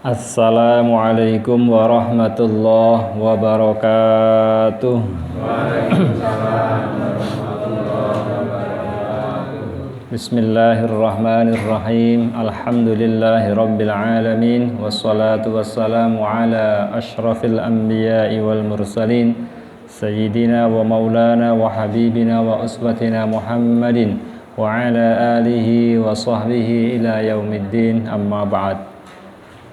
Assalamualaikum warahmatullahi wabarakatuh. Waalaikumsalam warahmatullahi wabarakatuh. Bismillahirrahmanirrahim. Alhamdulillahi rabbil alamin. Wassalatu wassalamu ala ashrafil anbiya'i wal mursalin Sayyidina wa maulana wa habibina wa uswatina Muhammadin wa ala alihi wa sahbihi ila yaumiddin, amma ba'd.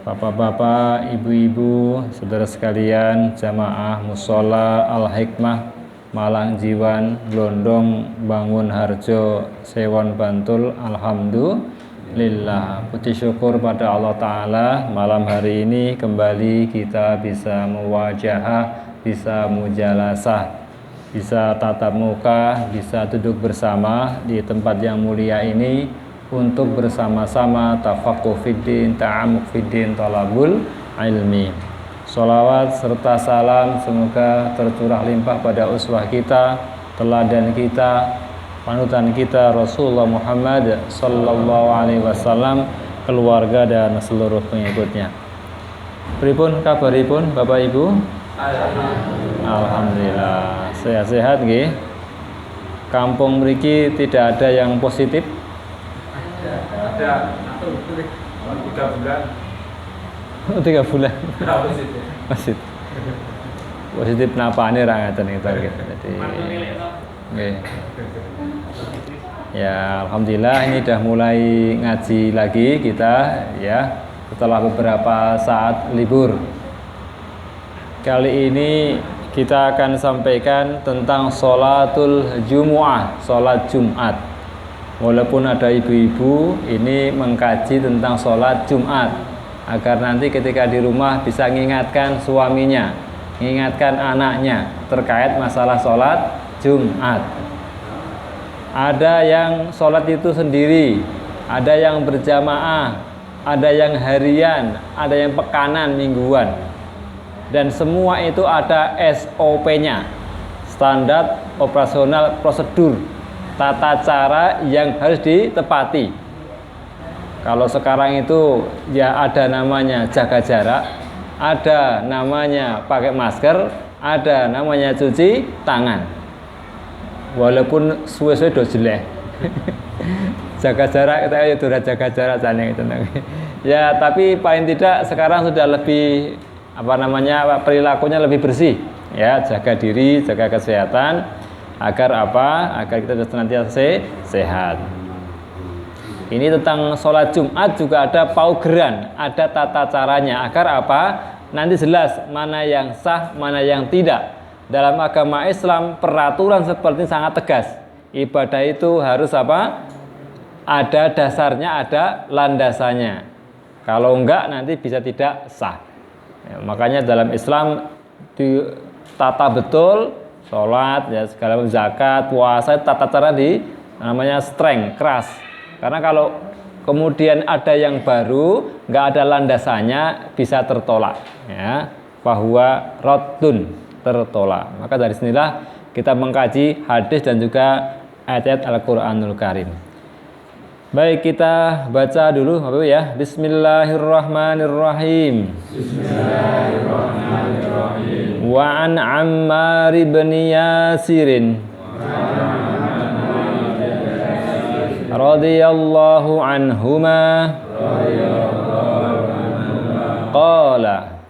Bapak-bapak, ibu-ibu, saudara sekalian, jamaah Mushola Al-Hikmah Malang Jiwan, Glondong, Bangun Harjo, Sewon Bantul. Alhamdulillah, puji syukur pada Allah Ta'ala, malam hari ini kembali kita bisa muwajahah, bisa mujalasah, bisa tatap muka, bisa duduk bersama di tempat yang mulia ini untuk bersama-sama tafaqquh fiddin, ta'amuk fiddin, talabul ilmi. Sholawat serta salam semoga tercurah limpah pada uswah kita, teladan kita, panutan kita Rasulullah Muhammad sallallahu alaihi wasallam, keluarga dan seluruh pengikutnya. Pripun kabaripun Bapak Ibu? Alhamdulillah sehat-sehat nggih. Kampung mriki tidak ada yang positif. Ada 3 bulan. 3 bulan. Positif. Positif napane ra ngaten kita gitu. Jadi nggih. Ya, alhamdulillah ini udah mulai ngaji lagi kita ya setelah beberapa saat libur. Kali ini kita akan sampaikan tentang sholatul Jumu'ah, sholat Jumat. Walaupun ada ibu-ibu ini mengkaji tentang sholat Jumat agar nanti ketika di rumah bisa mengingatkan suaminya, mengingatkan anaknya terkait masalah sholat Jumat. Ada yang sholat itu sendiri, ada yang berjamaah, ada yang harian, ada yang pekanan, mingguan, dan semua itu ada SOP-nya, standar operasional prosedur, tata cara yang harus ditepati. Kalau sekarang itu ya ada namanya jaga jarak, ada namanya pakai masker, ada namanya cuci tangan. Walaupun suwe-suwe do jelek. Jaga jarak kita ya sudah jaga jarak sana itu. Ya, tapi paling tidak sekarang sudah lebih perilakunya lebih bersih. Ya, jaga diri, jaga kesehatan. Agar apa? Agar kita senantiasa sehat. Ini tentang sholat Jumat juga ada paugeran, ada tata caranya. Agar apa? Nanti jelas mana yang sah, mana yang tidak. Dalam agama Islam peraturan seperti ini sangat tegas. Ibadah itu harus apa? Ada dasarnya, ada landasannya. Kalau enggak nanti bisa tidak sah. Ya, makanya dalam Islam ditata betul. Sholat, ya segala zakat, puasa, tata cara namanya streng, keras. Karena kalau kemudian ada yang baru, nggak ada landasannya, bisa tertolak. Ya, bahwa raddun, tertolak. Maka dari sinilah kita mengkaji hadis dan juga ayat-ayat Al-Quranul Karim. Baik, kita baca dulu Bapak ya. Bismillahirrahmanirrahim. Bismillahirrahmanirrahim. Wa an Ammar bin Yasirin radhiyallahu anhuma qala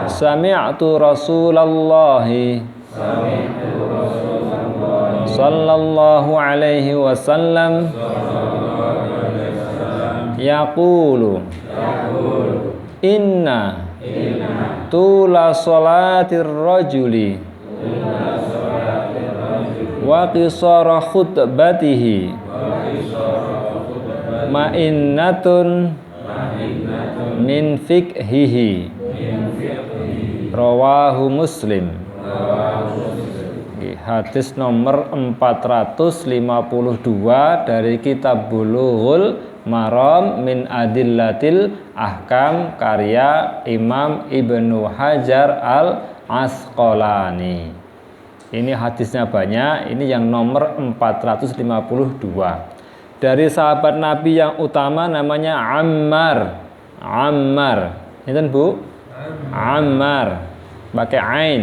sami'tu Rasulullah sallallahu alaihi wasallam yaqulu inna tula sholatir rajuli wa qisara khutbatihi ma'innatun min fikhihi rawahu Muslim. Hadis nomor 452 dari kitab Bulughul Maram min Adillatil Ahkam karya Imam Ibnu Hajar Al-Asqalani. Ini hadisnya banyak, ini yang nomor 452. Dari sahabat Nabi yang utama namanya Ammar. Sinten Bu? Ammar. Pakai ain.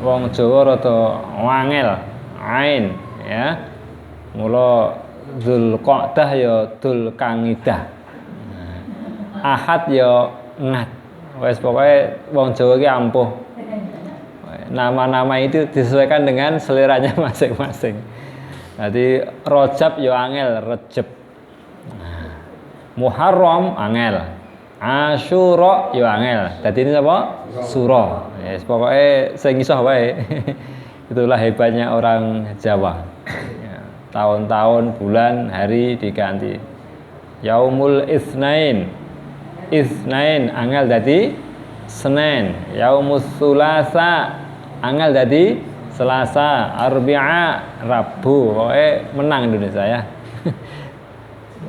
Wong Jawa rada wangel. Ain ya. Mula Dzulqa'dah ya Dzulqa'idah. Ahad ya ngat. Wes pokoknya wong Jawa ki ampuh. Nama-nama itu disesuaikan dengan seleranya masing-masing. Jadi Rajab ya angel, Rejab. Muharram angel. Asyura ya angel. Dadi ini apa? Sura. Yes, pokoknya sing iso wae. Itulah hebatnya orang Jawa. Ya, tahun-tahun, bulan, hari diganti. Yaumul Itsnain. Itsnain angel dadi Senin. Yaumus Tsulasa angel dadi Selasa. Arbi'a Rabu. Pokoknya menang Indonesia ya.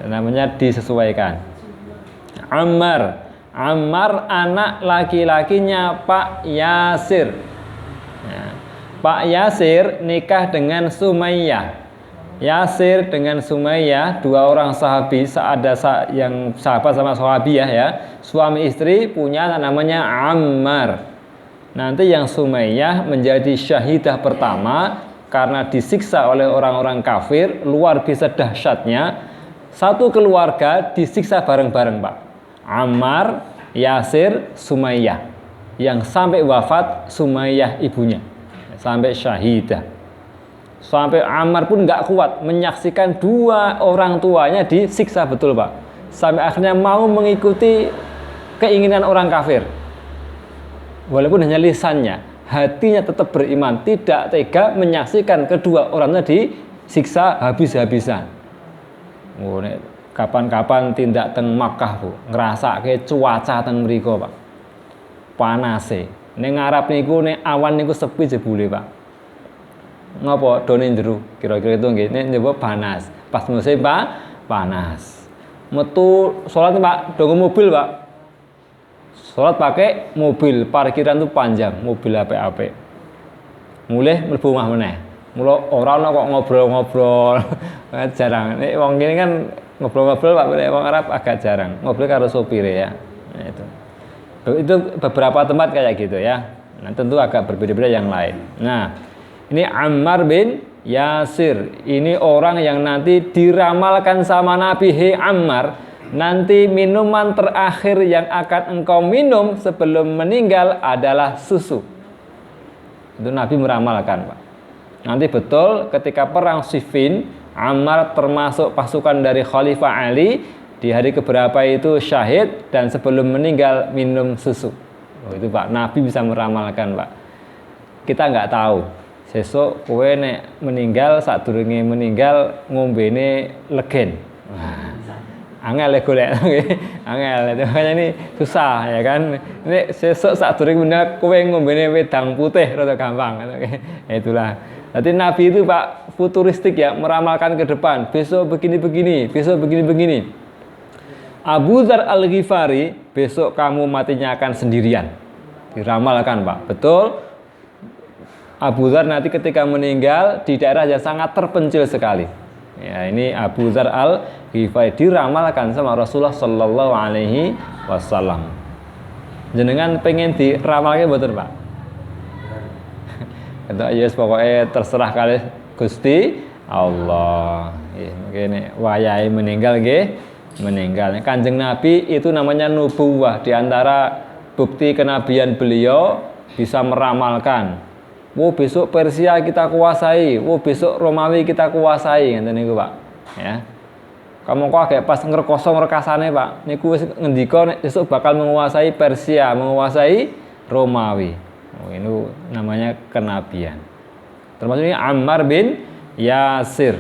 Namanya disesuaikan. Ammar anak laki-lakinya Pak Yasir ya. Pak Yasir nikah dengan Sumayyah. Yasir dengan Sumayyah, dua orang sahabi, yang sahabat sama sahabiyah ya, suami istri, punya anak namanya Ammar. Nanti yang Sumayyah menjadi syahidah pertama karena disiksa oleh orang-orang kafir, luar biasa dahsyatnya. Satu keluarga disiksa bareng-bareng Pak. Ammar, Yasir, Sumayyah. Yang sampai wafat Sumayyah ibunya, sampai syahidah. Sampai Ammar pun nggak kuat menyaksikan dua orang tuanya disiksa betul Pak. Sampai akhirnya mau mengikuti keinginan orang kafir. Walaupun hanya lisannya, hatinya tetap beriman, tidak tega menyaksikan kedua orangnya disiksa habis-habisan. Oh, kapan-kapan tindak teng Makkah Bu, ngrasake cuaca teng mriku Pak. Panase. Ning ngarep niku nek awan niku sepi jebule Pak. Ngopo done njero kira-kira itu nggih nek nyoba panas. Pas musim Pak panas. Metu salat Pak dongo mobil Pak. Salat pakai mobil, parkiran tuh panjang, mobil apik-apik. Mulih mlebu omah meneh. Mula ora ana kok ngobrol-ngobrol. Jarang. Nek wong kene kan ngobrol-ngobrol Pak, nek wong Arab agak jarang. Ngobrol karo sopire ya. Nah, itu beberapa tempat kayak gitu ya. Nah, tentu agak berbeda-beda yang lain. Nah, ini Ammar bin Yasir. Ini orang yang nanti diramalkan sama Nabi, "Hei Ammar, nanti minuman terakhir yang akan engkau minum sebelum meninggal adalah susu." Itu Nabi meramalkan, Pak. Nanti betul ketika perang Siffin, Ammar termasuk pasukan dari Khalifah Ali, di hari keberapa itu syahid dan sebelum meninggal minum susu. Oh, itu Pak, Nabi bisa meramalkan, Pak. Kita nggak tahu. Sesuk kowe nek meninggal, sadurunge meninggal ngombene legen. Wah, angel golek angel itu makanya ini susah ya kan. Ini sesuk sadurunge meninggal kowe ngombene wedang putih rada gampang. Itulah. Jadi Nabi itu Pak futuristik ya, meramalkan ke depan. Besok begini-begini, besok begini-begini. Abu Dzar Al-Ghifari, besok kamu matinya akan sendirian. Diramalkan Pak. Betul. Abu Dzar nanti ketika meninggal di daerah yang sangat terpencil sekali. Ya, ini Abu Dzar Al-Ghifari diramalkan sama Rasulullah Sallallahu Alaihi Wasallam. Jenengan pengen diramalkan betul Pak? Itu yes, pokoknya terserah kali Gusti Allah. Mungkin wayahe meninggal nggih, meninggal. Kanjeng Nabi itu namanya nubuwah, di antara bukti kenabian beliau bisa meramalkan. Oh, besok Persia kita kuasai, oh besok Romawi kita kuasai, ngeten niku, Pak. Ya. Kamu kok agak pas ngrekoso ngrekasane, Pak. Niku wis ngendika nek besok bakal menguasai Persia, menguasai Romawi. Oh, ini namanya kenabian. Termasuk ini Ammar bin Yasir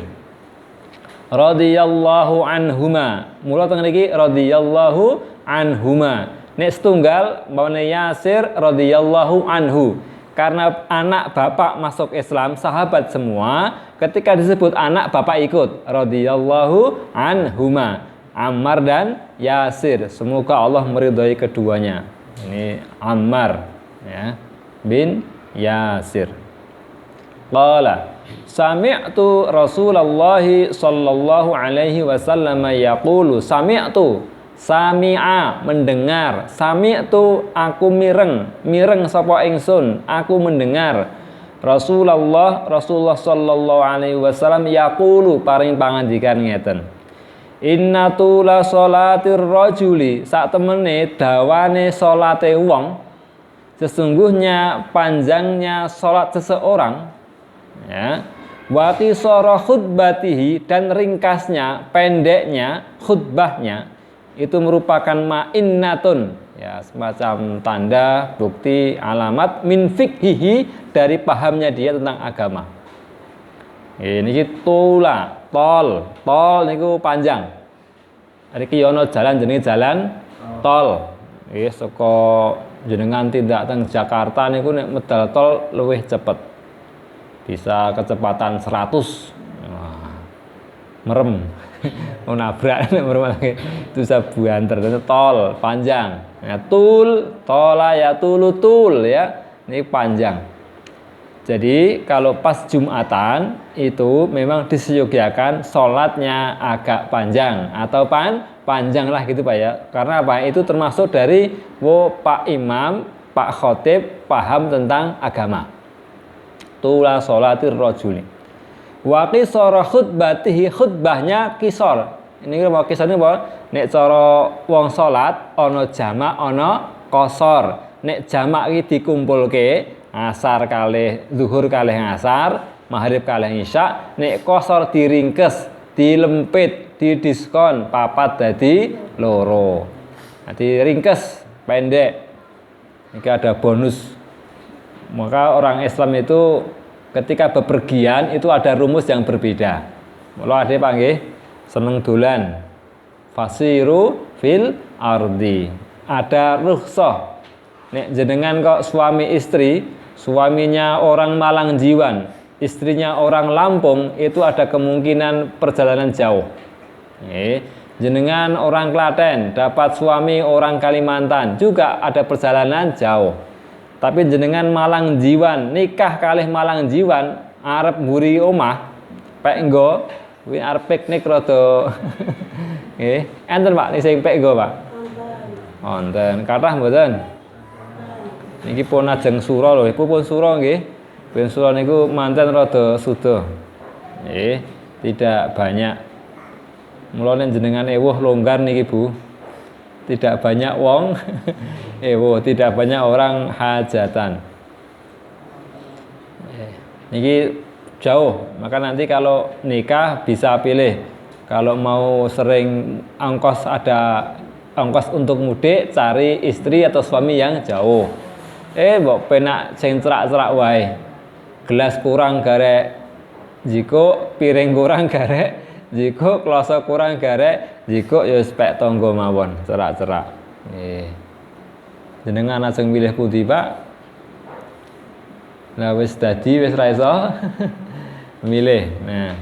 radhiyallahu anhuma. Mula teng niki radhiyallahu anhuma. Nek setunggal mbane Yasir radhiyallahu anhu. Karena anak bapak masuk Islam, sahabat semua, ketika disebut anak bapak ikut. Radhiyallahu anhuma. Ammar dan Yasir. Semoga Allah meridhai keduanya. Ini Ammar ya, bin Yasir. Qala sami'tu Rasulullah sallallahu alaihi wasallam yaqulu, sami'tu, Sami'a mendengar. Sami'tu aku mireng sapa ingsun, aku mendengar. Rasulullah sallallahu alaihi wasallam yaqulu paring pangandikan ngeten. Inna tula sholatir rajuli sak temene dawane salate wong, sesungguhnya panjangnya salat seseorang, ya. Wa qisara khutbatihi dan ringkasnya, pendeknya khutbahnya itu merupakan ma'innatun, ya, semacam tanda, bukti, alamat min fikhihi dari pahamnya dia tentang agama. Ini tula, tol niku panjang. Iki ana jalan jenenge jalan tol. Nggih saka jenengan tindak teng Jakarta niku nek medal tol luwih cepet. Bisa kecepatan 100. Wah, merem. Nabrak merem lagi. Itu sabuan terus tol panjang. Ya, tola ya tul ya. Ini panjang. Jadi kalau pas Jumatan itu memang disyogiakan sholatnya agak panjang atau panjang lah gitu Pak ya. Karena apa? Itu termasuk dari Pak Imam, Pak Khotib paham tentang agama. Tula sholatir rajuli. Wa qisara khutbatihi, khutbahnya kisor. Ini mau kisor ini apa? Nek cara wong salat ana jamak ana qasar. Nek jamak iki dikumpulke asar kalih zuhur kalih asar, maghrib kalih isya, nek qasar diringkes, dilempit, didiskon papat dadi loro. Nah, diringkes pendek. Ini ada bonus. Maka orang Islam itu ketika bepergian itu ada rumus yang berbeda. Kalau ada panggil seneng dolan, fasiru fil ardi. Ada rukhsah. Nek jenengan kok suami istri, suaminya orang Malang Jiwan, istrinya orang Lampung, itu ada kemungkinan perjalanan jauh. Jenengan orang Klaten, dapat suami orang Kalimantan, juga ada perjalanan jauh. Tapi jenengan Malang Jiwan, nikah kalih Malang Jiwan, arep mburi omah, pek nggo, kuwi arep piknik rada. Nggih, enten Pak sing pek nggo, Pak. Wonten, kathah mboten? Niki pun ajeng sura lho, pun sura nggih. Ben sura niku manten rada suda. Nggih, tidak banyak. Mulane jenengan ewuh longgar niki Bu. Tidak banyak wong tidak banyak orang hajatan. Niki jauh, maka nanti kalau nikah bisa pilih. Kalau mau sering ada ongkos untuk mudik, cari istri atau suami yang jauh. Mbok penak sing cerak-cerak wae. Gelas kurang garek jiko, piring kurang garek jiko, kloso kurang garek jiko, ya spek tonggo mawon, cerak-cerak. Jenengan ajeng milih pundi, Pak? Lah wis dadi wis ra iso milih. Nah.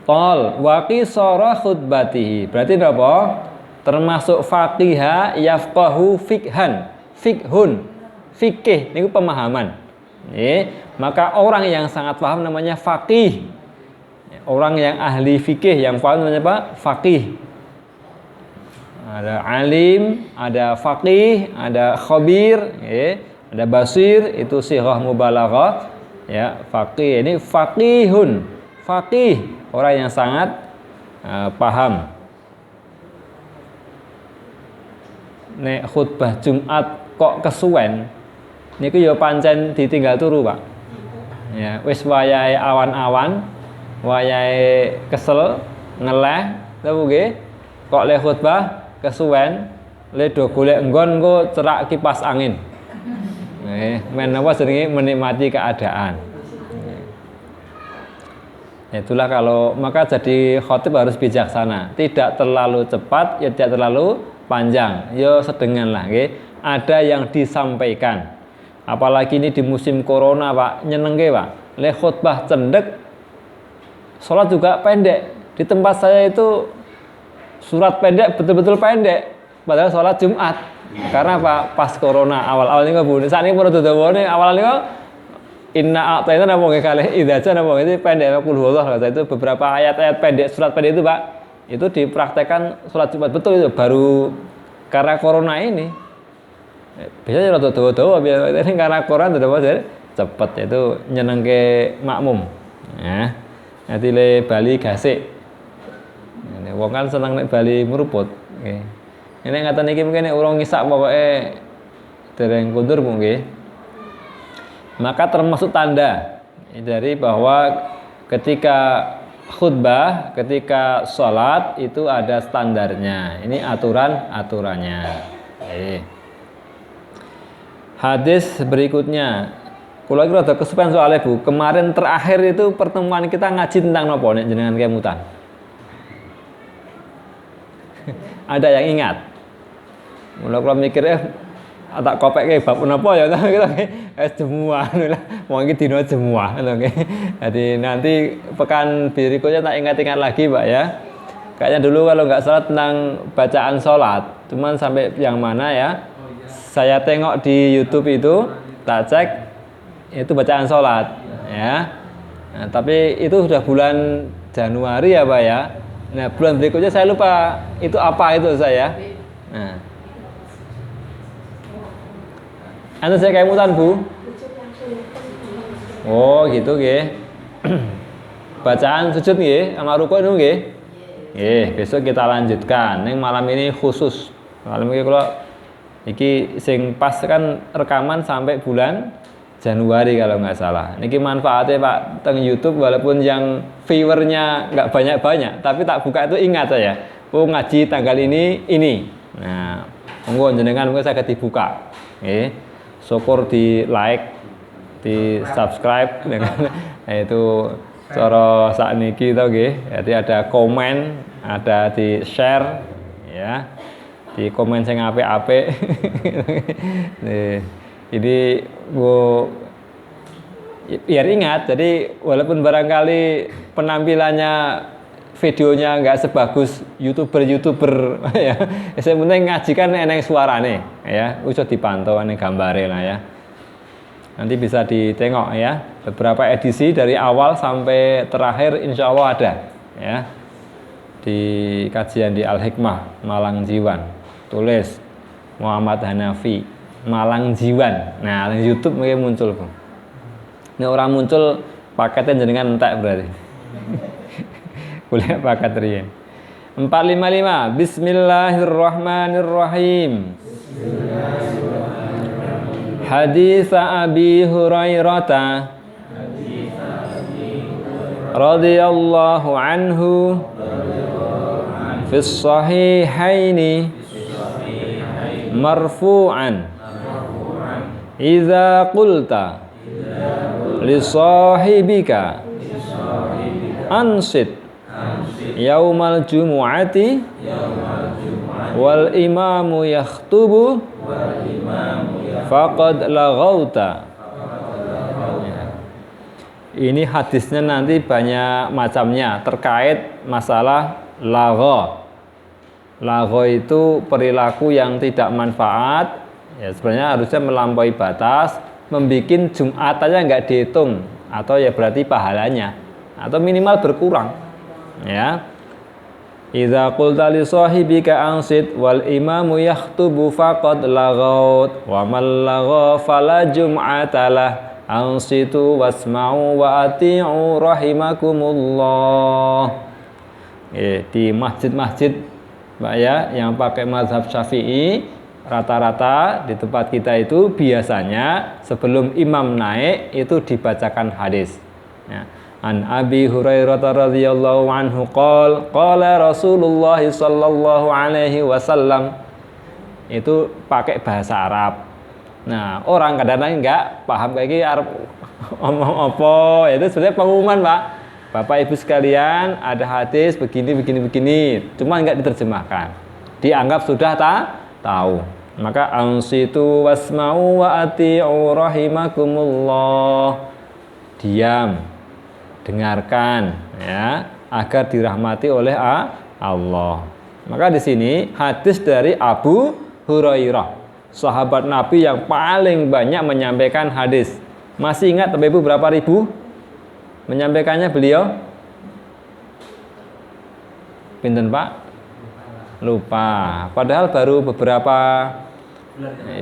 Tol wa qisara khutbatihi. Berarti apa? Termasuk faqiha yafqahu fiqhan. Fiqhun. Fikih niku pemahaman. Maka orang yang sangat paham namanya faqih. Orang yang ahli fikih yang paham namanya apa? Faqih. Ada alim, ada faqih, ada khabir, ada basir, itu sighah mubalaghah. Ya, faqih ini faqihun. Faqih, orang yang sangat paham. Nek khutbah Jumat kok kesuwen, niku ya pancen ditinggal turu, Pak. Ya, wis wayahe awan-awan, wayahe kesel, ngeleh, lha nggih. Kok le khutbah kesuwen, le do golek nggon engko cerak kipas angin. Men apa jenenge menikmati keadaan. Itulah kalau maka jadi khotib harus bijaksana, tidak terlalu cepat, ya tidak terlalu panjang, ya sedengan lah, nggih. Ada yang disampaikan. Apalagi ini di musim corona, Pak, nyenengke, Pak. Le khutbah cendek, sholat juga pendek. Di tempat saya itu surat pendek, betul-betul pendek. Padahal sholat Jumat. Karena apa? Pas corona awal-awal ini kok Bu. Saat ini pun dawane awal ini kok inna a'tayna napa nggih kalih idza napa itu pendek 40 Allah. Itu beberapa ayat-ayat pendek surat pendek itu, Pak. itu dipraktekkan sholat Jumat betul itu baru karena corona ini. Biasanya rada dawa-dawa ini karena corona dawa cepet itu nyenengke makmum. Ya. Nanti le Bali gasik. Ini wong kan seneng nek Bali meruput. Nggih. Ini ngaten iki mungkin nek urung ngisak pokoke dereng kundur mungkin. Maka termasuk tanda dari bahwa ketika khutbah, ketika sholat itu ada standarnya. Ini aturannya. Hadis berikutnya. Kalau kita ada kesukaan soalnya Bu. Kemarin terakhir itu pertemuan kita ngaji tentang nopo nek jenengan kemutan. Ada yang ingat? Mulai kalau mikir tak kopek ke bab napa ya kita semua mau iki dino semua jadi nanti pekan berikutnya tak ingat-ingat lagi Pak ya. Kayaknya dulu kalau nggak salah tentang bacaan sholat, cuman sampai yang mana ya saya tengok di YouTube itu tak cek itu bacaan sholat ya. Nah, tapi itu sudah bulan Januari ya Pak ya. Nah bulan berikutnya saya lupa itu apa itu saya. Nah anu saya kayak mutan Bu. Oh gitu nggih. Bacaan sujud nggih sama rukuk itu nggih. Nggih, besok kita lanjutkan. Ning malam ini khusus. Malam ini kalau iki sing pas kan rekaman sampai bulan Januari kalau nggak salah. Niki manfaatnya Pak teng YouTube walaupun yang viewernya nggak banyak-banyak, tapi tak buka itu ingat saya. Oh ngaji tanggal ini. Nah, monggo jenengan mungkin saya dibuka. Nggih. Syukur di like, di subscribe dengan itu cara sakniki to nggih. Jadi ada komen, ada di share ya. Di komen sing apik-apik. Ini biar ingat. Jadi walaupun barangkali penampilannya videonya nggak sebagus youtuber ya, saya penting ngaji kan eneng suarane ya, usah dipantau ane gambare lah ya. Nanti bisa ditengok ya, beberapa edisi dari awal sampai terakhir insya Allah ada ya di kajian di Al Hikmah Malang Jiwan, tulis Muhammad Hanafi Malang Jiwan. Nah di YouTube mungkin muncul Bang. Ini orang muncul paketnya jenengan entek berarti. Kuliah paket riyen. 455 Bismillahirrahmanirrahim. Hadits Abi Hurairah radhiyallahu anhu fi sahihaini marfu'an idza qulta li sahibika ansit yaumal jumu'ati wal imamu yakhtubu faqad laghauta. Ini hadisnya nanti banyak macamnya terkait masalah lagho. Lagho itu perilaku yang tidak manfaat. Ya sebenarnya harusnya melampaui batas, membikin Jumat aja nggak dihitung atau ya berarti pahalanya atau minimal berkurang. Ya. Idza qulta li sahibika ansit wal imamu yakhtubu faqad laghaut wa man lagha fala jum'atalah ansitu wasma'u wa ati'u rahimakumullah. Di masjid-masjid Pak ya yang pakai mazhab Syafi'i rata-rata di tempat kita itu biasanya sebelum imam naik itu dibacakan hadis ya. An Abi Hurairah radhiyallahu anhu qala Rasulullah sallallahu alaihi wasallam. Itu pakai bahasa Arab. Nah, orang kadang-kadang enggak paham kayak gini Arab omong apa. Itu sebenarnya pengumuman, Pak. Bapak Ibu sekalian, ada hadis begini. Cuma enggak diterjemahkan. Dianggap sudah tahu. Maka ansitu wasma'u wa ati'u rahimakumullah. Diam. Dengarkan ya agar dirahmati oleh Allah. Maka di sini hadis dari Abu Hurairah, sahabat Nabi yang paling banyak menyampaikan hadis. Masih ingat Bapak Ibu berapa ribu menyampaikannya beliau? Pinten Pak? Lupa. Padahal baru beberapa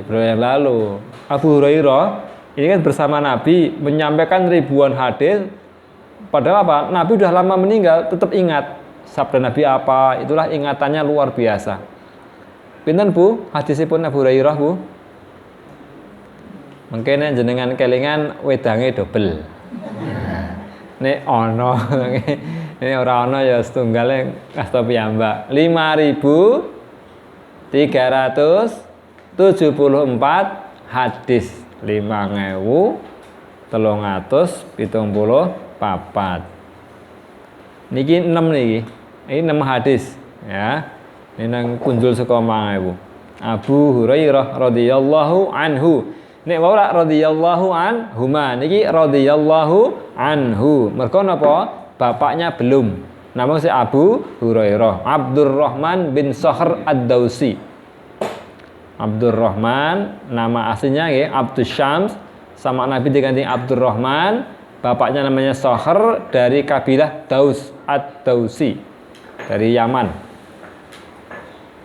bulan yang lalu. Abu Hurairah ini kan bersama Nabi menyampaikan ribuan hadis. Padahal apa? Nabi udah lama meninggal, tetap ingat sabda Nabi apa. Itulah ingatannya luar biasa. Pinten Bu? Hadisipun Abu Hurairah Bu? Mungkin jenengan kelingan wedange dobel. Nek ono, ini ora ono ya setunggal kasta piyambak. 5.374 hadis. 5.374. Niki 6 niki. Ini 6 hadis ya. Ini nang kunjul saka 5.000. Abu Hurairah radhiyallahu anhu. Nek ora radhiyallahu anhuma niki radhiyallahu anhu. Mergo napa? Bapaknya belum. Namanya si Abu Hurairah, Abdurrahman bin Sahr ad-Dausi. Abdurrahman nama aslinya nggih Abdus Syams, sama Nabi diganti Abdurrahman. Bapaknya namanya Sahr dari kabilah Daus ad-Dausi dari Yaman.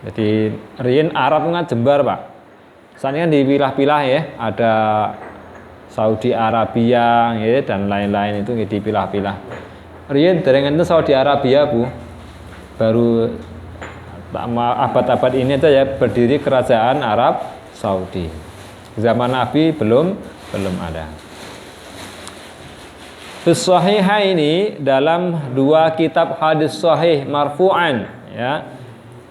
Jadi riyen Arab nggak jembar Pak. Soalnya kan dipilah-pilah ya, ada Saudi Arabia ya, dan lain-lain itu dipilah-pilah. Riyen dereng enten Saudi Arabia Bu. Baru abad-abad ini aja ya berdiri kerajaan Arab Saudi. Zaman Nabi belum ada. Fis sahihaini dalam 2 kitab hadis sahih marfu'an ya.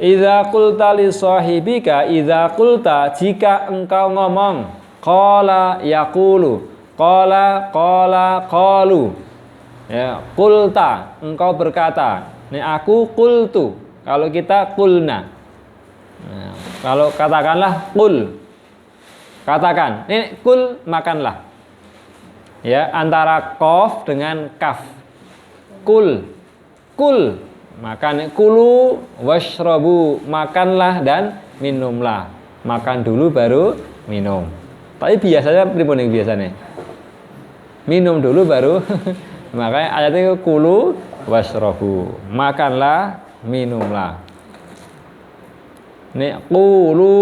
Idza qulta li sahibika idza qulta jika engkau ngomong qala yaqulu qala qalu ya qulta engkau berkata ini aku qultu kalau kita qulna nah, kalau katakanlah qul katakan ini qul makanlah ya antara qaf dengan kaf qul makan kulu washrabu makanlah dan minumlah. Makan dulu baru minum. Tapi biasanya pripun ning biasane? Minum dulu baru makanya ayatnya kulu washrabu. Makanlah, minumlah. Nih kulu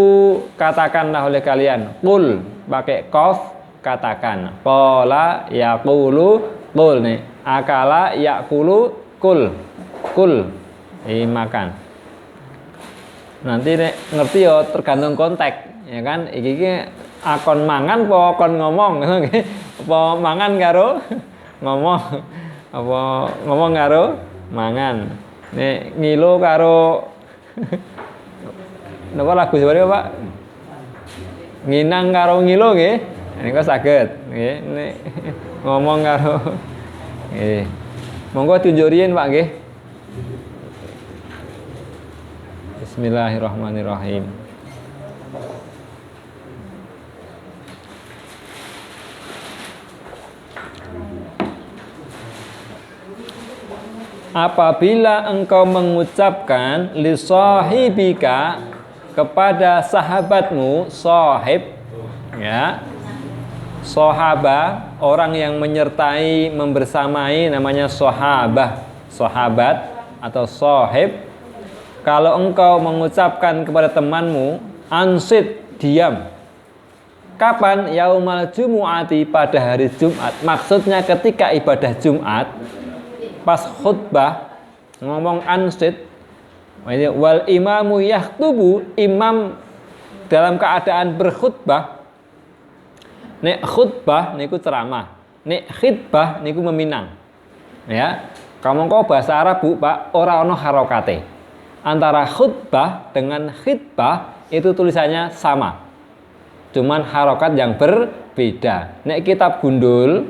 katakanlah oleh kalian. Kul pakai qaf katakan. Qala yaqulu qul nih. Akala yaqulu kul makan. Nanti nek ngerti ya tergantung konteks ya kan iki akon mangan apa akon ngomong apa mangan karo ngomong apa ngomong karo mangan nek ngilo karo napa lagu sebare Pak nginang karo ngilo nggih niku saged nggih nek ngomong karo nggih monggo tunjuk riyen Pak nggih. Bismillahirrahmanirrahim. Apabila engkau mengucapkan li sahibika kepada sahabatmu, sahib ya. Sahabah, orang yang menyertai, membersamai namanya sahabah, sahabat atau sahib. Kalau engkau mengucapkan kepada temanmu ansit diam. Kapan? Yaumal jumu'ati pada hari Jumat. Maksudnya ketika ibadah Jumat pas khutbah ngomong ansit wal imamu yahtubu imam dalam keadaan berkhutbah. Nek khutbah niku ceramah. Nek khitbah niku meminang. Ya. Kamu kok bahasa Arab Bu Pak ora ono harokate. Antara khutbah dengan khitbah itu tulisannya sama, cuman harokat yang berbeda. Nek kitab gundul,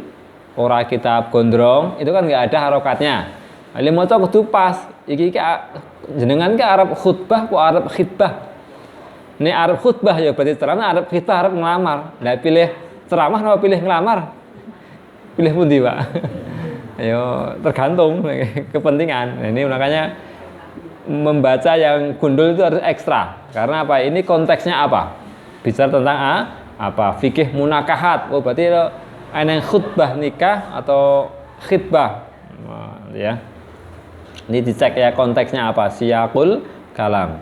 ora kitab gondrong, itu kan nggak ada harokatnya. Ali maca kudu pas. Iki jenengan ke Arab khutbah, kok Arab khitbah. Nek Arab khutbah ya berarti ceramah, Arab khitbah Arab ngelamar. Lah pilih ceramah apa pilih ngelamar? Pilih pundi Pak? Ayo tergantung kepentingan. Nah, ini makanya membaca yang gundul itu harus ekstra karena apa ini konteksnya apa bicara tentang apa fikih munakahat berarti ada khutbah nikah atau khitbah ya Ini dicek ya konteksnya apa, siyaqul kalam.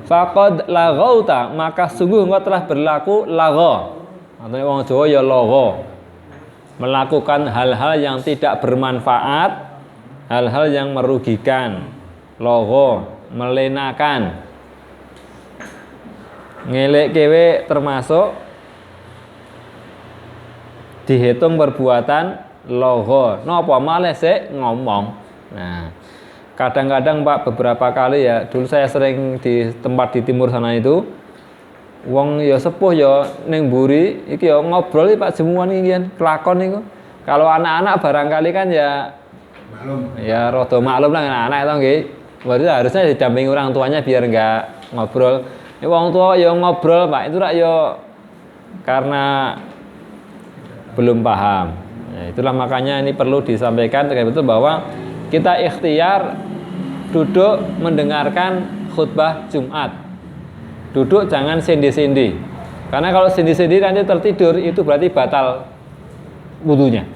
Faqad laghauta, maka sungguh engkau telah berlaku lagha. Atau wong Jawa ya lagha. Melakukan hal-hal yang tidak bermanfaat, hal-hal yang merugikan. Lagha, melenakan. Ngelek kewe termasuk dihitung perbuatan lagha. Napa malah sik ngomong. Nah, kadang-kadang Pak beberapa kali ya, dulu saya sering di tempat di timur sana itu, wong ya sepuh ya ning mburi iki ya ngobrol Pak jemuan iki kan kelakon niku. Kalau anak-anak barangkali kan ya maklum. Ya rada maklum lah anak-anak itu nggih. Berarti harusnya didampingi orang tuanya biar enggak ngobrol. Ya wong tua ya ngobrol Pak, itu rak ya karena belum paham. Ya, itulah makanya ini perlu disampaikan terkait betul bahwa kita ikhtiar duduk mendengarkan khutbah Jumat. Duduk jangan sendi-sendi. Karena kalau sendi-sendi nanti tertidur itu berarti batal wudunya.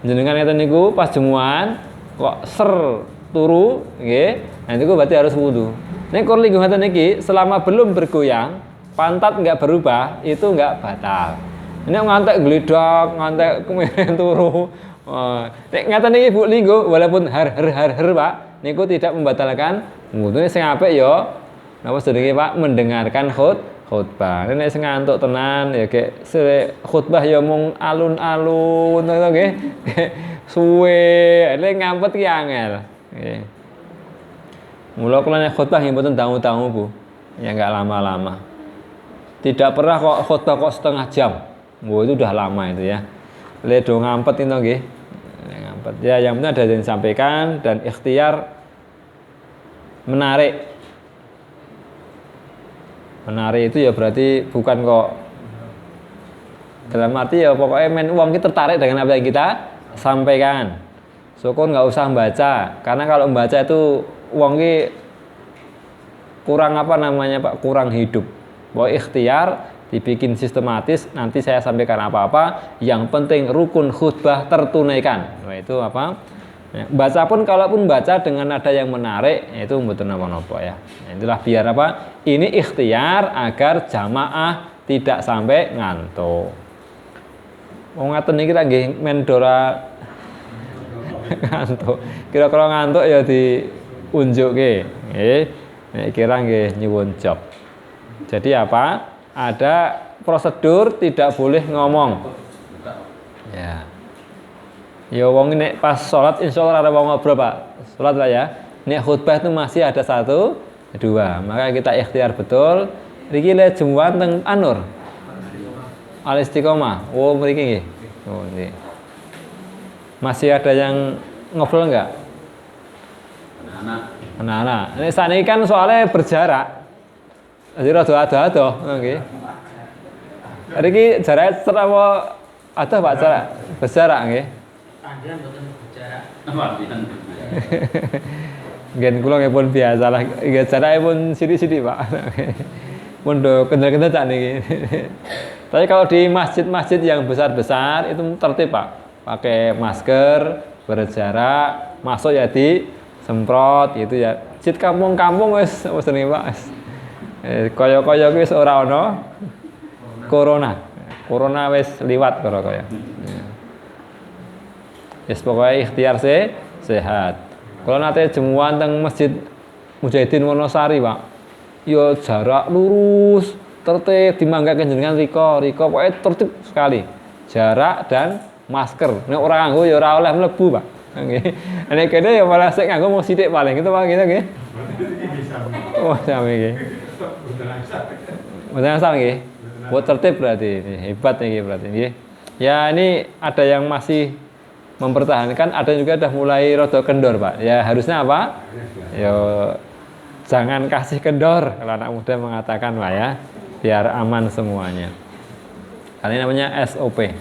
Jenengan ngeten niku pas jemuan kok ser turu nggih, nah niku berarti harus wudu. Nek kur linggo ngeten niki selama belum bergoyang, pantat enggak berubah, itu enggak batal. Ini ngantek gledak, ngantek kemeren turu. Nek ngaten iki Bu linggo walaupun har Pak, niku tidak membatalkan wudu. Sing apik ya napa sedenge Pak mendengarkan khutbah. Nek sing ngantuk tenan ya kayak khutbah ya mung alun-alun ngono nggih. Suwe, nek ngampet ki angel. Nggih. Mula kula nek khutbah nggih mboten dangu-dangu Bu. Ya enggak lama-lama. Tidak pernah kok khutbah kok setengah jam. Wah, itu udah lama itu ya. Ledo ngampet itu nggih. Ngampet. Ya yang penting ada yang disampaikan dan ikhtiar menarik. Menarik itu ya berarti bukan kok dalam arti ya pokoknya men wong kita tertarik dengan apa yang kita sampaikan. Syukur nggak usah membaca, karena kalau membaca itu wong ki kurang apa namanya Pak, kurang hidup. Bahwa ikhtiar dibikin sistematis, nanti saya sampaikan apa-apa, yang penting rukun khutbah tertunaikan. Nah, itu apa? Ya, baca pun kalaupun baca dengan nada yang menarik, itu mboten napa-napa ya. Nah, itulah biar apa? Ini ikhtiar agar jamaah tidak sampai ngantuk. Wong ngaten niki ta nggih mendora ngantuk. Kira-kira ngantuk ya diunjukke, nggih. Nek kira nggih nyuwun job. Jadi apa? Ada prosedur tidak boleh ngomong. Ya. Ya wong nek pas sholat insyaallah ada wong ngobrol Pak. Sholat lah ya. Nek khutbah itu masih ada 1, 2. Maka kita ikhtiar betul. Riki le jemuan teng Anur. Al Istiqomah. Oh mriki nggih. Oh nggih. Masih ada yang ngobrol enggak? Anak-anak. Ini saat ini kan soalnya berjarak. Jadi rada ado-ado, nggih. Riki jarak apa ada Pak jarak? Berjarak nggih. Panjenengan mboten berjarak. Nggih kula nggih pun biasa lah. Nggih jarake pun sithik-sithik Pak. Pun do kendel-kendel tak niki. Tapi kalau di masjid-masjid yang besar-besar itu tertib Pak. Pakai masker, berjarak, masuk ya di semprot gitu ya. Masjid kampung-kampung wis jenenge Pak. Kaya-kaya wis ora ana corona. Corona wis liwat kaya-kaya. Wis pokoke ikhtiar sehat. Kalau nate jemuan teng Masjid Mujahidin Wonosari, Pak. Ya jarak lurus, tertib dimanggaken jenengan rika pokoke tertib sekali. Jarak dan masker. Nek ora nganggo ya ora oleh mlebu, Pak. Nggih. Nek kene ya malah sik nganggo mung sithik paling gitu Pak gitu nggih. Oh, sampe nggih. Mboten asal nggih. Buat tertib berarti. Hebat niki berarti nggih. Ya ini ada yang masih mempertahankan, ada juga udah mulai rada kendor Pak. Ya harusnya apa? Ya jangan kasih kendor kalau anak muda mengatakan Pak ya, biar aman semuanya. Karena ini namanya SOP.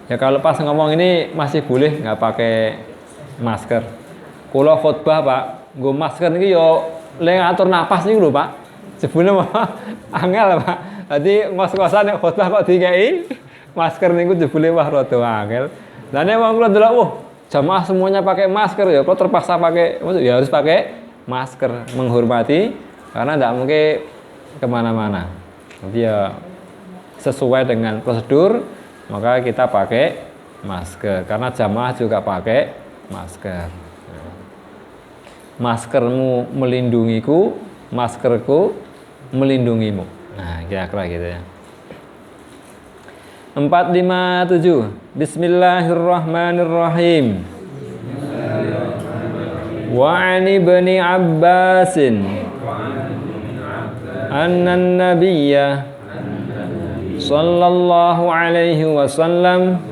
Ya kalau pas ngomong ini masih boleh nggak pakai masker. Kalau khutbah Pak, nggo masker niki yo le ngatur napas niku lho Pak. Jebule Pak angel Pak. Dadi ngos-ngosan nek khutbah kok dikei masker niku jebule wah rada angel. Lah nek wong kula ndelok jamaah semuanya pakai masker ya, kok terpaksa pakai, ya harus pakai masker, menghormati karena tidak mungkin kemana-mana. Jadi ya sesuai dengan prosedur maka kita pakai masker karena jamaah juga pakai masker. Maskermu melindungiku, maskerku melindungimu. Nah, kira-kira gitu ya. 457. Bismillahirrahmanirrahim. Wa 'an ibni Abbasin anna an-nabiyya sallallahu alaihi wasallam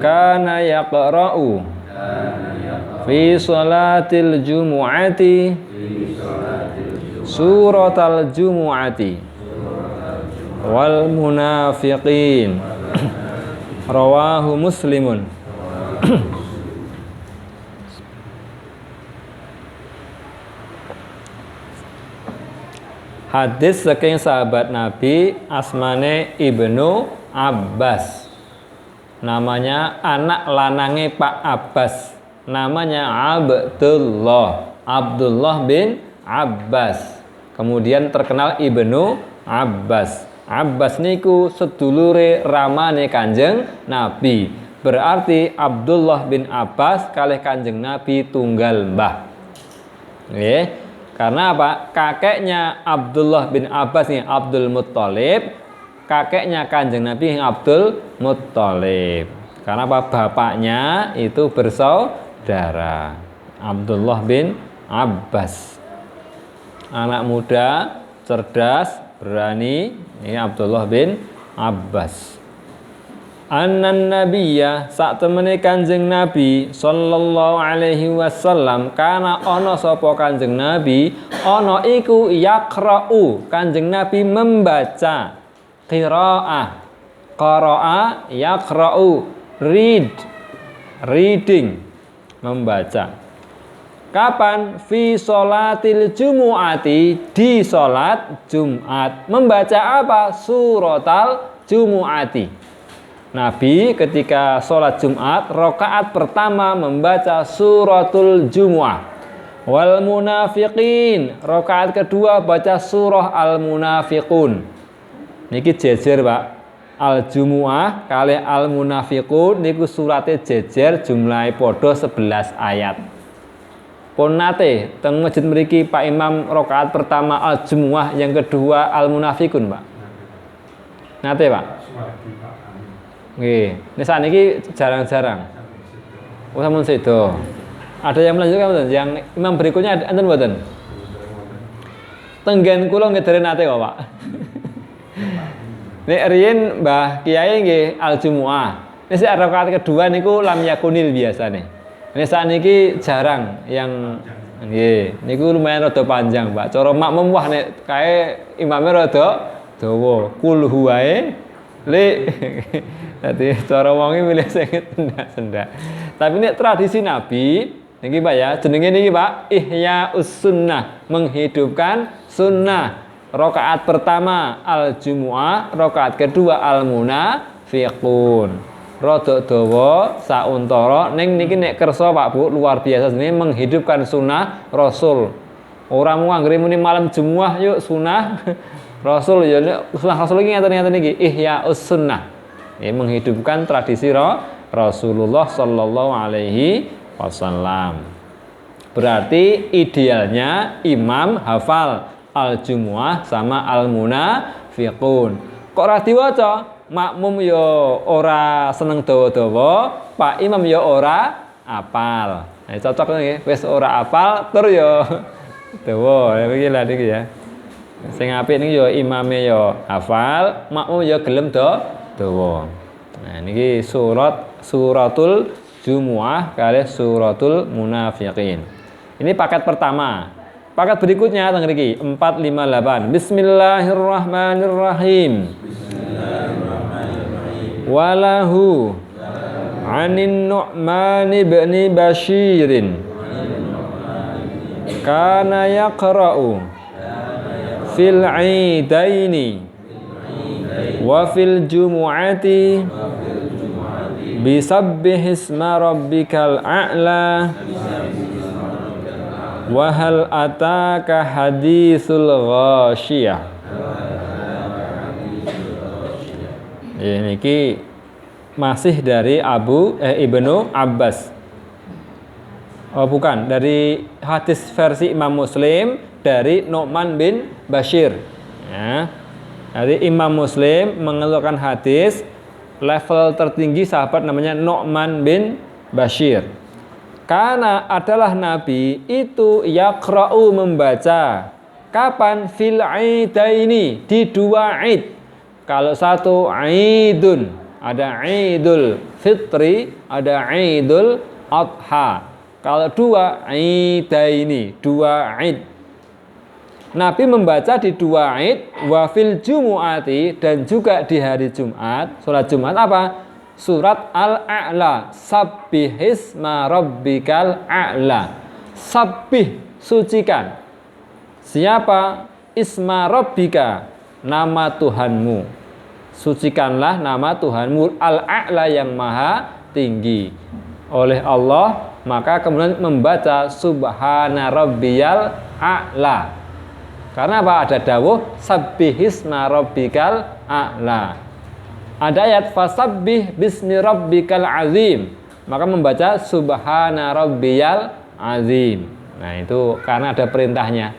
kana yaqra'u fi salatil jumu'ati suratal jumu'ati wal munafiqin. Rawahu Muslimun. Hadis saking sahabat Nabi asmane Ibnu Abbas. Namanya anak lanange Pak Abbas. Namanya Abdullah bin Abbas. Kemudian terkenal Ibnu Abbas. Abbas niku sedulure ramane Kanjeng Nabi. Berarti Abdullah bin Abbas kalih Kanjeng Nabi tunggal mbah. Nggih. Karena apa? Kakeknya Abdullah bin Abbas nih Abdul Muttalib, kakeknya Kanjeng Nabi Abdul Muttalib. Karena apa? Bapaknya itu bersaudara. Abdullah bin Abbas. Anak muda, cerdas, berani. Ini Abdullah bin Abbas. Annan nabiyya sak temene Kanjeng Nabi sallallahu alaihi wasallam kana ana sapa Kanjeng Nabi ana iku yaqra'u. Kanjeng Nabi membaca qiraah. Qara'a yaqra'u, reading, membaca. Kapan? Fi sholatil jumu'ati, di sholat Jumat. Membaca apa? Suratal jumu'ati. Nabi ketika sholat Jumat rakaat pertama membaca suratul Jumu'ah. Wal munafiqin, rakaat kedua baca surah al munafiqun. Niki jejer Pak. Al Jumu'ah kali al munafiqun niku surate jejer jumlahe padha 11 ayat. Pun nate teng masjid mriki Pak Imam rakaat pertama al Jumu'ah, yang kedua al munafiqun Pak. Nate Pak. Nggih, niki jarang-jarang. Oh sampun sedo. Ada yang melanjutkan mboten? Yang imam berikutnya enten mboten? Tenggen kula ngedere nate kok, Pak. Nek riyen Mbah Kiai nggih al-Jumu'ah. Nek sing rakaat kedua niku lam yakunil biasane. Nek sakniki jarang yang nggih, niku lumayan rada panjang, Pak. Cara makmum wah nek kae imame rada dawa. Kul huwae le. Dadi cara wonge milih sing sendak-sendak. Tapi nek tradisi Nabi niki Pak ya, jenenge niki Pak Ihya Us-Sunnah, menghidupkan sunnah. Rakaat pertama al-Jumu'ah, rakaat kedua al-Munafiqun. Rada dawa sauntara ning niki nek kersa Pak Bu luar biasa jenenge menghidupkan sunnah Rasul. Ora mung anggere muni malam Jumu'ah yuk sunnah Rasul ya sunnah Rasul iki ngaten-ngaten niki Ihya Us-Sunnah. Ya, menghidupkan tradisi Rasulullah Sallallahu Alaihi Wasallam. Berarti idealnya imam hafal al-Jumu'ah sama al-Munafiqun. Kok ora diwaca? Makmum yo ora seneng dawa-dawa, Pak Imam yo ora apal. Nah, cocok nggih, wis ora apal tur yo dawa. Ya iki lah niki ya. Sing apik niki yo imame yo hafal, makmum yo gelem dawa. Nah niki suratul Jumu'ah kali suratul Munafiqin. Ini paket pertama. Paket berikutnya teng mriki 458. Bismillahirrahmanirrahim. Walahu 'anin Nu'man bin Bashirin kana yaqra'u fil 'idaini wa fil jumu'ati Bisabbihisma rabbikal a'la. Wa hal ataka haditsul ghasyiyah. Ini masih dari Ibnu Abbas. Oh bukan, dari hadis versi Imam Muslim dari Nu'man bin Bashir. Ya. Jadi Imam Muslim mengeluarkan hadis level tertinggi sahabat namanya Nu'man bin Bashir. Karena adalah Nabi itu yaqra'u membaca. Kapan? Fil aidaini, di dua id. Kalau satu idun, ada idul fitri, ada idul adha. Kalau dua idaini, dua id. Nabi membaca di dua id, wa fil jumu'ati, dan juga di hari Jumat, sholat Jumat apa? Surat Al-A'la, sabbihisma rabbikal a'la. Sabbih, sucikan. Siapa? Isma rabbika, nama Tuhanmu. Sucikanlah nama Tuhanmu Al-A'la yang maha tinggi. Oleh Allah, maka kemudian membaca subhana rabbiyal a'la. Karena apa? Ada dawuh sabbihisma rabbikal a'la. Ada ayat fasabbih bismi rabbikal azim. Maka membaca subhana rabbiyal azim. Nah, itu karena ada perintahnya.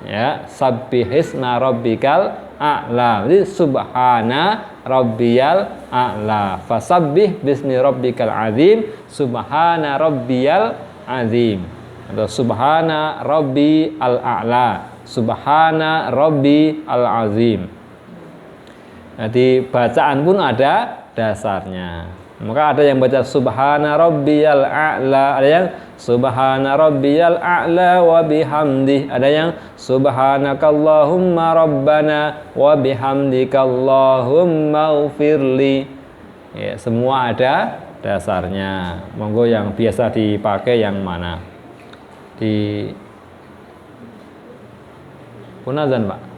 Ya, sabbihisma rabbikal a'la. Jadi subhana rabbiyal a'la. Fasabbih bismi rabbikal azim. Subhana rabbiyal azim. Atau subhana rabbi al-a'la. Subhana rabbi al-azim. Jadi bacaan pun ada dasarnya. Maka ada yang baca subhana rabbiyal a'la, ada yang subhana rabbiyal a'la wa bihamdih, ada yang subhanakallahumma rabbana wa bihamdikallahumma ufirli. Ya, semua ada dasarnya. Monggo yang biasa dipakai yang mana? Di punazan, Pak.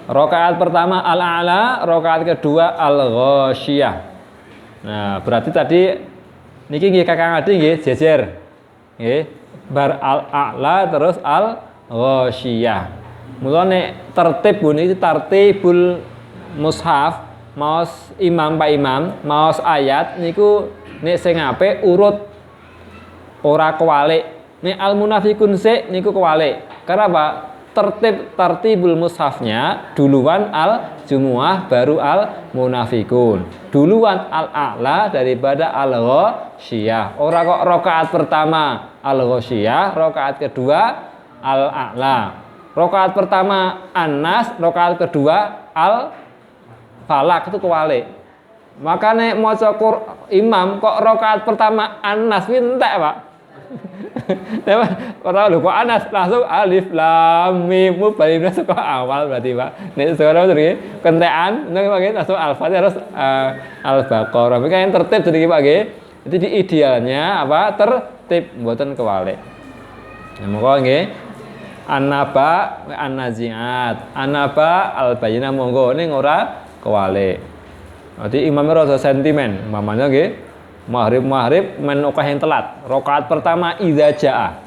Rakaat pertama al-a'la, rakaat kedua al-ghasyiyah. Nah, berarti tadi niki nggih Kakang Adi nggih jejer. Nggih, bar al-a'la terus al-ghasyiyah. Mula nek tertib bunyi tartibul mushaf, maos imam Pak Imam, maos ayat niku nek sing apik urut ora kewalik. Nek al-munafiqun sik niku kewalik. Karena apa? Tartibul mushafnya duluan al-jumu'ah baru al-munafikun, duluan al-a'la daripada al-ghasyiyah. Ora kok rakaat pertama al-ghasyiyah, rakaat kedua al-a'la. Rakaat pertama an-nas, rakaat kedua al-falak, itu kewalik. Makanya maca imam kok rakaat pertama an-nas kuwi entek, Pak. Ora lho kok anas langsung alif lam mim mubalina saka awal berarti Pak. Nek sekarang terus kentekan nang langsung al-Fatihah terus al-Baqarah. Maka yang tertib jadi Pak nggih. Jadi di idealnya apa? Tertib mboten kewalik. Ya monggo nggih. An-naba an-nazi'at. An-naba al-bayyinah monggo ning ora kewalik. Berarti imamnya rada sentimen, mamanya nggih. Maghrib men okah yang telat. Rakaat pertama idza jaa.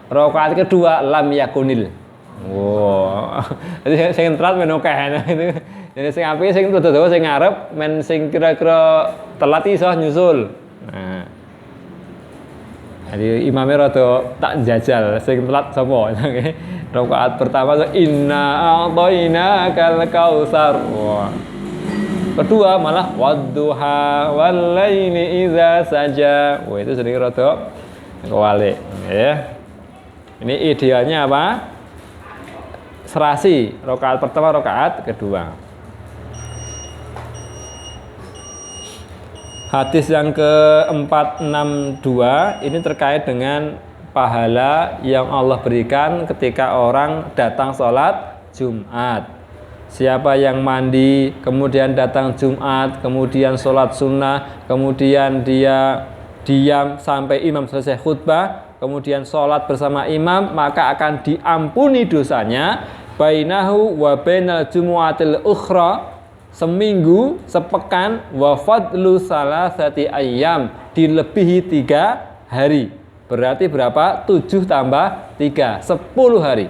Rakaat kedua lam yakunil. Wow. Jadi sing telat men okah itu. Jadi sing apik sing dawa sing ngarep men sing kira-kira telat iso nyusul. Nah. Jadi imamnya rada tak jajal sing telat sapa nggih. Rakaat pertama inna a'tainakal kautsar. Wah. Kedua malah wadduha walaini idza saja. Wah, itu sedikit rada kewalik ya. Ini idealnya apa? Serasi, rakaat pertama, rakaat kedua. Hadis yang ke-462 ini terkait dengan pahala yang Allah berikan ketika orang datang sholat Jumat. Siapa yang mandi, kemudian datang Jumat, kemudian sholat sunnah, kemudian dia diam sampai imam selesai khutbah, kemudian sholat bersama imam, maka akan diampuni dosanya bainahu wa bainal jumu'atil ukhra, seminggu sepekan, wa fadlu salasati ayyam, dilebihi 3 hari. Berarti berapa? 7 tambah 3, 10 hari.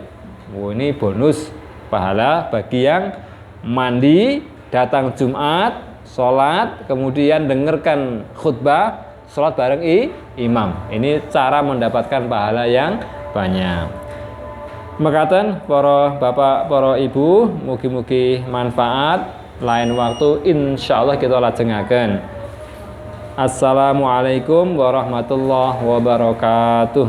Ini bonus pahala bagi yang mandi, datang Jumat, sholat, kemudian dengarkan khutbah, sholat bareng imam. Ini cara mendapatkan pahala yang banyak. Mekaten para bapak, para ibu, mugi-mugi manfaat. Lain waktu insyaallah kita lajengaken. Assalamualaikum warahmatullahi wabarakatuh.